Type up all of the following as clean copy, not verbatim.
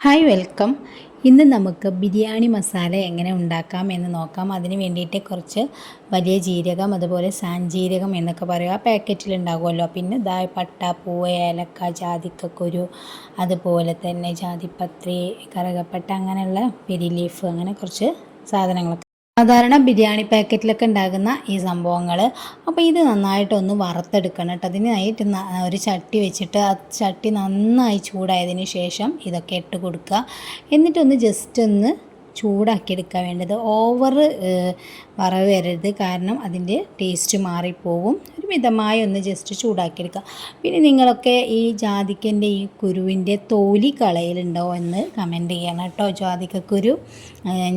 Hi welcome. ഇന്ന് നമുക്ക് ബിരിയാണി മസാല എങ്ങനെ ഉണ്ടാക്കാം എന്ന് നോക്കാം. അതിന് വേണ്ടിയിട്ട് കുറച്ച് വലിയ ജീരകം, അതുപോലെ സാൻജീരകം എന്നൊക്കെ പറയുക പാക്കറ്റിലുണ്ടാകുമല്ലോ. പിന്നെ പട്ട, പൂവ്, ഏലക്ക, ജാതിക്കക്കുരു, അതുപോലെ തന്നെ ജാതിപത്രി, കറുകപ്പട്ട, അങ്ങനെയുള്ള ബെരി ലീഫ്, അങ്ങനെ കുറച്ച് സാധനങ്ങളൊക്കെ സാധാരണ ബിരിയാണി പാക്കറ്റിലൊക്കെ ഉണ്ടാകുന്ന ഈ സംഭവങ്ങൾ. അപ്പോൾ ഇത് നന്നായിട്ടൊന്ന് വറുത്തെടുക്കണം കേട്ടോ. അതിനായിട്ട് ഒരു ചട്ടി വെച്ചിട്ട് ആ ചട്ടി നന്നായി ചൂടായതിന് ശേഷം ഇതൊക്കെ ഇട്ട് കൊടുക്കുക. എന്നിട്ടൊന്ന് ജസ്റ്റ് ഒന്ന് ചൂടാക്കിയെടുക്കാൻ വേണ്ടത്. ഓവർ വറവ് വരരുത്, കാരണം അതിൻ്റെ ടേസ്റ്റ് മാറിപ്പോകും. ഒരു മിതമായി ഒന്ന് ജസ്റ്റ് ചൂടാക്കിയെടുക്കുക. പിന്നെ നിങ്ങളൊക്കെ ഈ ജാതിക്കൻ്റെ ഈ കുരുവിൻ്റെ തൊലി കളയലുണ്ടോ എന്ന് കമൻറ്റ് ചെയ്യണം കേട്ടോ. ജാതിക്കക്കുരു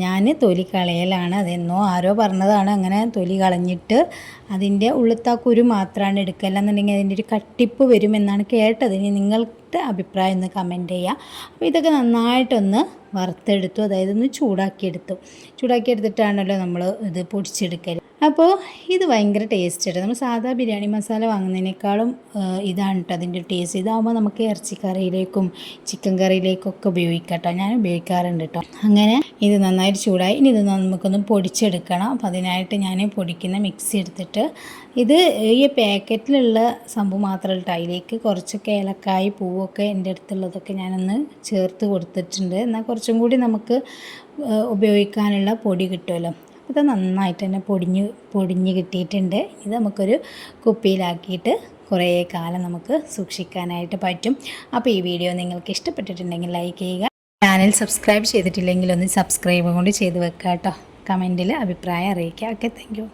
ഞാൻ തൊലി കളയലാണ്. അതെന്നോ ആരോ പറഞ്ഞതാണ് അങ്ങനെ തൊലി കളഞ്ഞിട്ട് അതിൻ്റെ ഉള്ളിലത്തെ കുരു മാത്രമാണ് എടുക്കുക, അല്ലാന്നുണ്ടെങ്കിൽ അതിൻ്റെ ഒരു കട്ടിപ്പ് വരുമെന്നാണ് കേട്ടത്. ഇനി നിങ്ങളുടെ അഭിപ്രായം ഒന്ന് കമൻറ്റ് ചെയ്യുക. അപ്പോൾ ഇതൊക്കെ നന്നായിട്ടൊന്ന് വറുത്തെടുത്തു, അതായത് ഒന്ന് ചൂടാക്കിയെടുത്തിട്ടാണല്ലോ നമ്മൾ ഇത് പൊടിച്ചെടുക്കൽ. അപ്പോൾ ഇത് ഭയങ്കര ടേസ്റ്റ് ആയിട്ട് നമ്മൾ സാധാ ബിരിയാണി മസാല വാങ്ങുന്നതിനേക്കാളും ഇതാണ് കേട്ടോ അതിൻ്റെ ടേസ്റ്റ്. ഇതാകുമ്പോൾ നമുക്ക് ഇറച്ചിക്കറിയിലേക്കും ചിക്കൻ കറിയിലേക്കൊക്കെ ഉപയോഗിക്കാം കേട്ടോ. ഞാൻ ഉപയോഗിക്കാറുണ്ട് കേട്ടോ. അങ്ങനെ ഇത് നന്നായിട്ട് ചൂടായി. ഇനി ഇത് നമുക്കൊന്ന് പൊടിച്ചെടുക്കണം. അപ്പോൾ അതിനായിട്ട് ഞാൻ പൊടിക്കുന്ന മിക്സി എടുത്തിട്ട് ഇത് ഈ പാക്കറ്റിലുള്ള സംഭവം മാത്രമല്ല കേട്ടോ, അതിലേക്ക് കുറച്ചൊക്കെ ഏലക്കായ്, പൂവൊക്കെ എൻ്റെ അടുത്തുള്ളതൊക്കെ ഞാനൊന്ന് ചേർത്ത് കൊടുത്തിട്ടുണ്ട്. എന്നാൽ കുറച്ചും കൂടി നമുക്ക് ഉപയോഗിക്കാനുള്ള പൊടി കിട്ടുമല്ലോ. ഇത് നന്നായിട്ട് തന്നെ പൊടിഞ്ഞ് കിട്ടിയിട്ടുണ്ട്. ഇത് നമുക്കൊരു കുപ്പിയിലാക്കിയിട്ട് കുറേ കാലം നമുക്ക് സൂക്ഷിക്കാനായിട്ട് പറ്റും. അപ്പോൾ ഈ വീഡിയോ നിങ്ങൾക്ക് ഇഷ്ടപ്പെട്ടിട്ടുണ്ടെങ്കിൽ ലൈക്ക് ചെയ്യുക. ചാനൽ സബ്സ്ക്രൈബ് ചെയ്തിട്ടില്ലെങ്കിൽ ഒന്ന് സബ്സ്ക്രൈബ് കൊണ്ട് ചെയ്ത് വെക്കുക കേട്ടോ. കമൻറ്റിൽ അഭിപ്രായം അറിയിക്കുക. Okay, thank you.